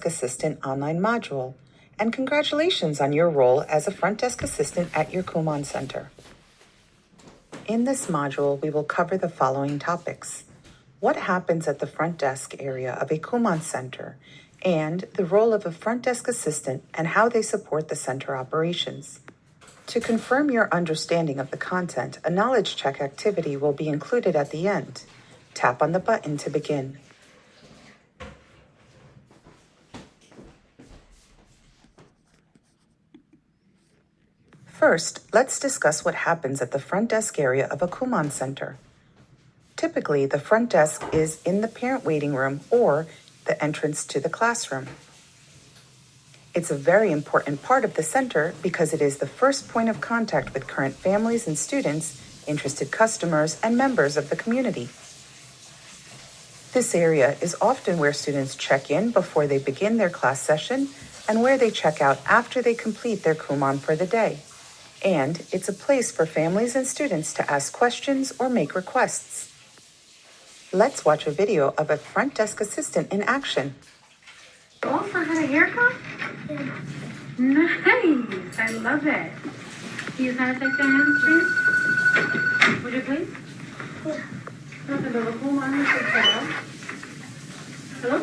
Assistant online module, and congratulations on your role as a Front Desk Assistant at your Kumon Center. In this module, we will cover the following topics: what happens at the front desk area of a Kumon Center, and the role of a Front Desk Assistant and how they support the center operations. To confirm your understanding of the content, a knowledge check activity will be included at the end. Tap on the button to begin. First, let's discuss what happens at the front desk area of a Kumon Center. Typically, the front desk is in the parent waiting room or the entrance to the classroom. It's a very important part of the center because it is the first point of contact with current families and students, interested customers, and members of the community. This area is often where students check in before they begin their class session and where they check out after they complete their Kumon for the day. And it's a place for families and students to ask questions or make requests. Let's watch a video of a front desk assistant in action. You also had a haircut? Yeah. Nice. I love it. Can you sanitize your hands, please? Would you please? Yeah. Nothing but a cool on Hello?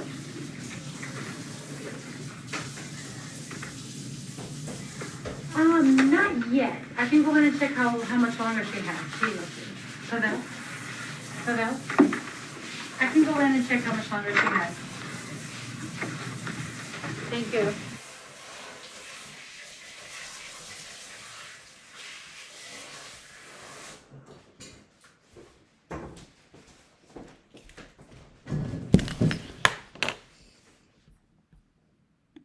Not yet. I can go in and check how much longer she has. Pavel? I can go in and check how much longer she has. Thank you.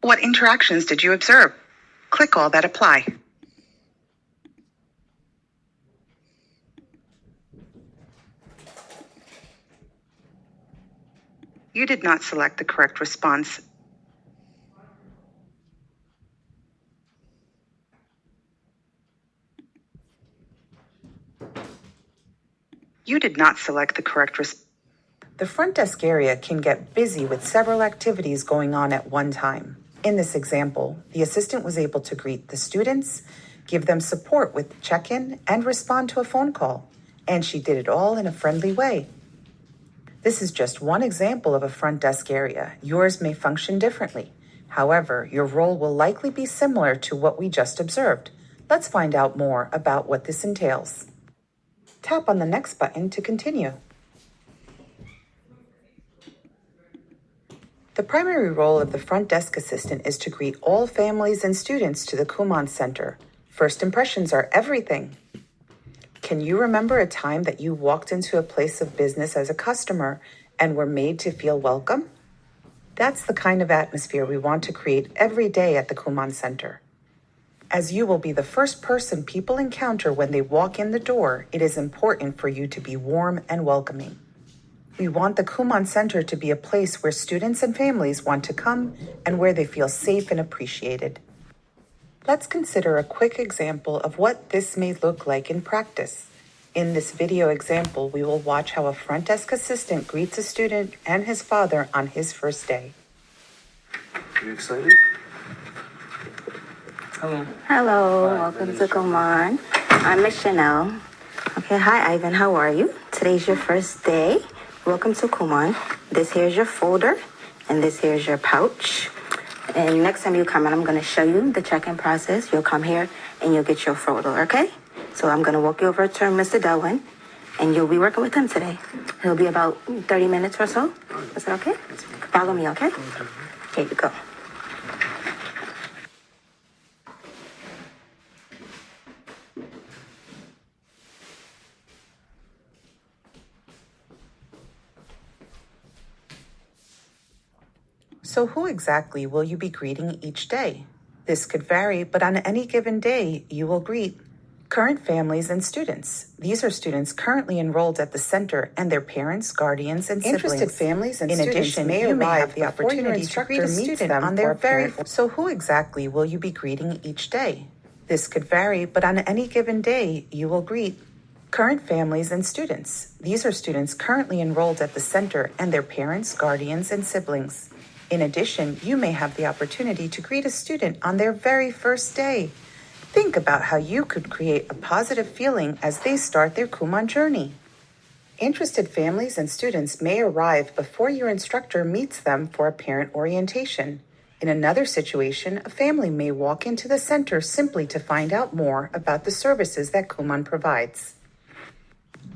What interactions did you observe? Click all that apply. You did not select the correct response. You did not select the correct response. The front desk area can get busy with several activities going on at one time. In this example, the assistant was able to greet the students, give them support with check-in, and respond to a phone call. And she did it all in a friendly way. This is just one example of a front desk area. Yours may function differently. However, your role will likely be similar to what we just observed. Let's find out more about what this entails. Tap on the next button to continue. The primary role of the front desk assistant is to greet all families and students to the Kumon Center. First impressions are everything. Can you remember a time that you walked into a place of business as a customer and were made to feel welcome? That's the kind of atmosphere we want to create every day at the Kumon Center. As you will be the first person people encounter when they walk in the door, it is important for you to be warm and welcoming. We want the Kumon Center to be a place where students and families want to come and where they feel safe and appreciated. Let's consider a quick example of what this may look like in practice. In this video example, we will watch how a front desk assistant greets a student and his father on his first day. Are you excited? Hello. Hello, Hi, welcome my to name is Kumon. I'm Miss Chanel. Okay, hi Ivan, how are you? Today's your first day. Welcome to Kumon. This here's your folder, and this here's your pouch. And next time you come in, I'm going to show you the check-in process. You'll come here and you'll get your folder, okay? So I'm going to walk you over to Mr. Delwin, and you'll be working with him today. It'll be about 30 minutes or so. Is that okay? Follow me, okay? Here you go. So who exactly will you be greeting each day? This could vary, but on any given day, you will greet current families and students. These are students currently enrolled at the center and their parents, guardians, and siblings. Interested families and students may have the opportunity to greet a student on their very... So who exactly will you be greeting each day? This could vary, but on any given day, you will greet current families and students. These are students currently enrolled at the center and their parents, guardians, and siblings. In addition, you may have the opportunity to greet a student on their very first day. Think about how you could create a positive feeling as they start their Kumon journey. Interested families and students may arrive before your instructor meets them for a parent orientation. In another situation, a family may walk into the center simply to find out more about the services that Kumon provides.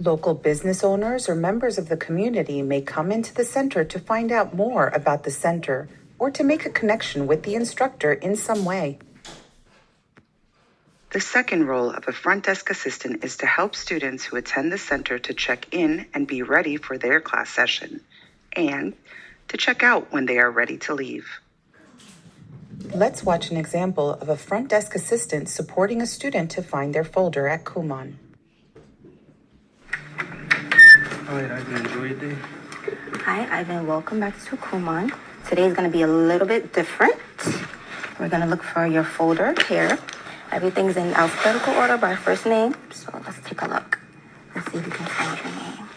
Local business owners or members of the community may come into the center to find out more about the center or to make a connection with the instructor in some way. The second role of a front desk assistant is to help students who attend the center to check in and be ready for their class session, and to check out when they are ready to leave. Let's watch an example of a front desk assistant supporting a student to find their folder at Kumon. All right, Ivan, enjoy your day. Hi, Ivan. Welcome back to Kumon. Today is going to be a little bit different. We're going to look for your folder here. Everything's in alphabetical order by first name. So let's take a look. Let's see if we can find your name.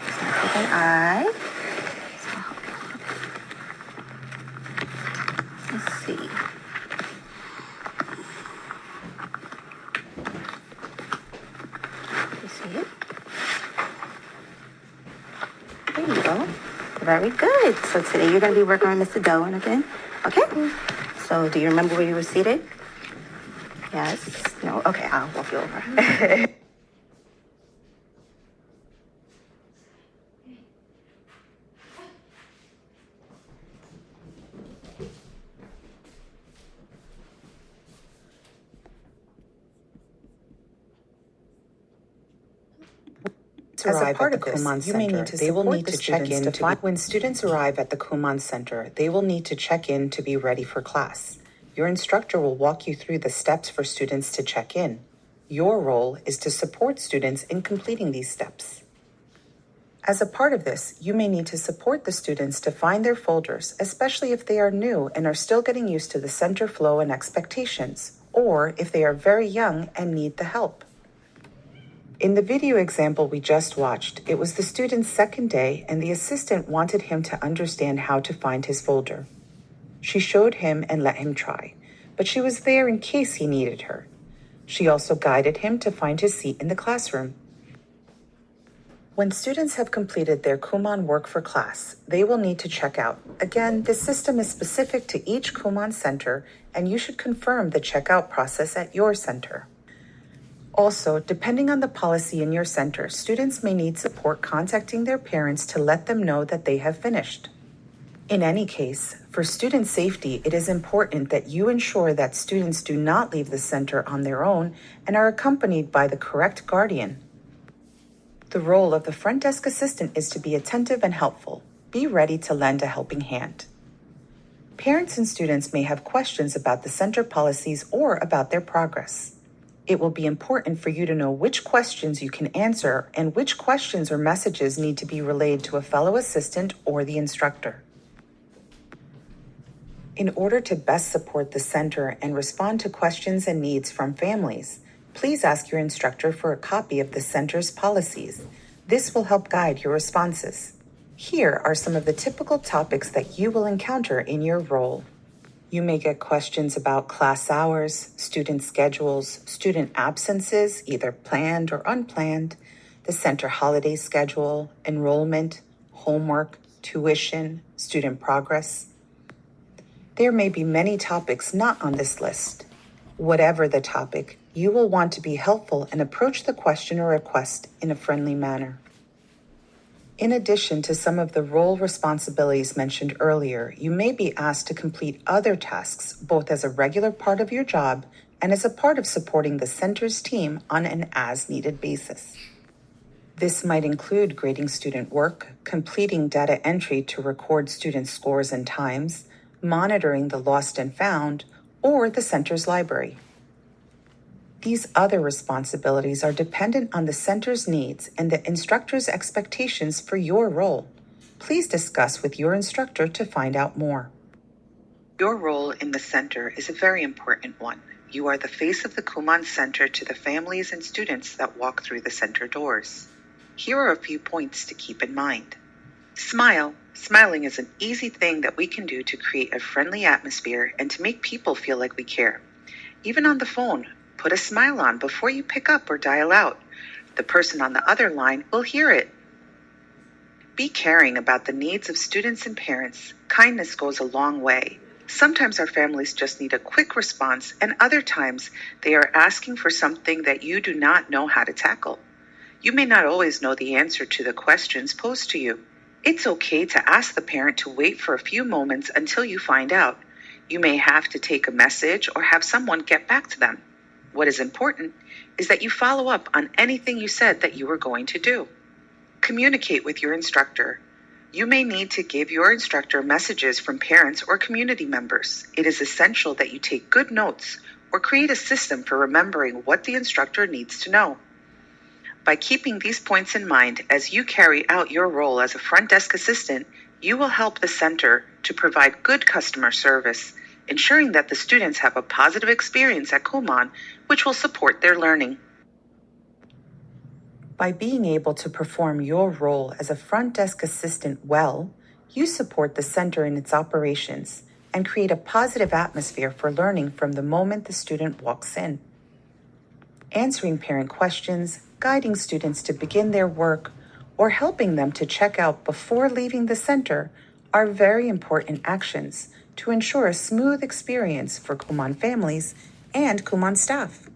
Starts with an I. So I'll help you a little bit. Let's see. You see it? There you go. Very good. So today you're going to be working on Mr. Delwin again. Okay. So do you remember where you were seated? Yes. No? Okay, I'll walk you over. As a part of Kumon Center, they will need to check in to when students arrive at the Kumon Center, they will need to check in to be ready for class. Your instructor will walk you through the steps for students to check in. Your role is to support students in completing these steps. As a part of this, you may need to support the students to find their folders, especially if they are new and are still getting used to the center flow and expectations, or if they are very young and need the help. In the video example we just watched, it was the student's second day and the assistant wanted him to understand how to find his folder. She showed him and let him try, but she was there in case he needed her. She also guided him to find his seat in the classroom. When students have completed their Kumon work for class, they will need to check out. Again, this system is specific to each Kumon center, and you should confirm the checkout process at your center. Also, depending on the policy in your center, students may need support contacting their parents to let them know that they have finished. In any case, for student safety, it is important that you ensure that students do not leave the center on their own and are accompanied by the correct guardian. The role of the front desk assistant is to be attentive and helpful. Be ready to lend a helping hand. Parents and students may have questions about the center policies or about their progress. It will be important for you to know which questions you can answer and which questions or messages need to be relayed to a fellow assistant or the instructor. In order to best support the center and respond to questions and needs from families, please ask your instructor for a copy of the center's policies. This will help guide your responses. Here are some of the typical topics that you will encounter in your role. You may get questions about class hours, student schedules, student absences, either planned or unplanned, the center holiday schedule, enrollment, homework, tuition, student progress. There may be many topics not on this list. Whatever the topic, you will want to be helpful and approach the question or request in a friendly manner. In addition to some of the role responsibilities mentioned earlier, you may be asked to complete other tasks, both as a regular part of your job and as a part of supporting the center's team on an as-needed basis. This might include grading student work, completing data entry to record student scores and times, monitoring the lost and found, or the center's library. These other responsibilities are dependent on the center's needs and the instructor's expectations for your role. Please discuss with your instructor to find out more. Your role in the center is a very important one. You are the face of the Kumon Center to the families and students that walk through the center doors. Here are a few points to keep in mind. Smile Smiling is an easy thing that we can do to create a friendly atmosphere and to make people feel like we care. Even on the phone, put a smile on before you pick up or dial out. The person on the other line will hear it. Be caring about the needs of students and parents. Kindness goes a long way. Sometimes our families just need a quick response, and other times they are asking for something that you do not know how to tackle. You may not always know the answer to the questions posed to you. It's okay to ask the parent to wait for a few moments until you find out. You may have to take a message or have someone get back to them. What is important is that you follow up on anything you said that you were going to do. Communicate with your instructor. You may need to give your instructor messages from parents or community members. It is essential that you take good notes or create a system for remembering what the instructor needs to know. By keeping these points in mind as you carry out your role as a front desk assistant, you will help the center to provide good customer service, ensuring that the students have a positive experience at Kumon, which will support their learning. By being able to perform your role as a front desk assistant well, you support the center in its operations and create a positive atmosphere for learning from the moment the student walks in. Answering parent questions, guiding students to begin their work, or helping them to check out before leaving the center are very important actions to ensure a smooth experience for Kumon families and Kumon staff.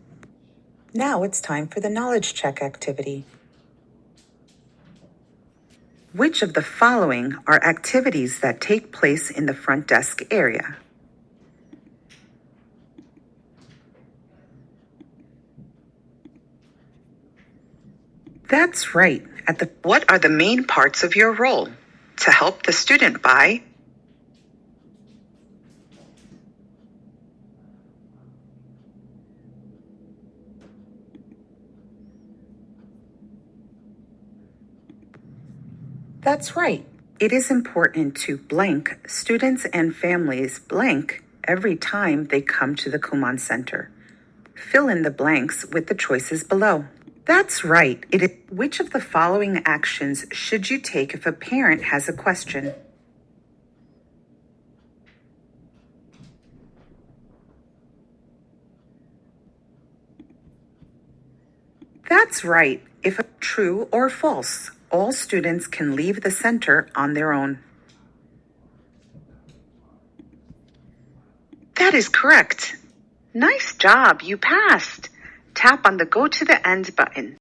Now it's time for the knowledge check activity. Which of the following are activities that take place in the front desk area? That's right. What are the main parts of your role? To help the student by That's right. It is important to blank students and families blank every time they come to the Kumon Center. Fill in the blanks with the choices below. That's right. Which of the following actions should you take if a parent has a question? That's right. If true or false, all students can leave the center on their own. That is correct. Nice job, you passed. Tap on the Go to the End button.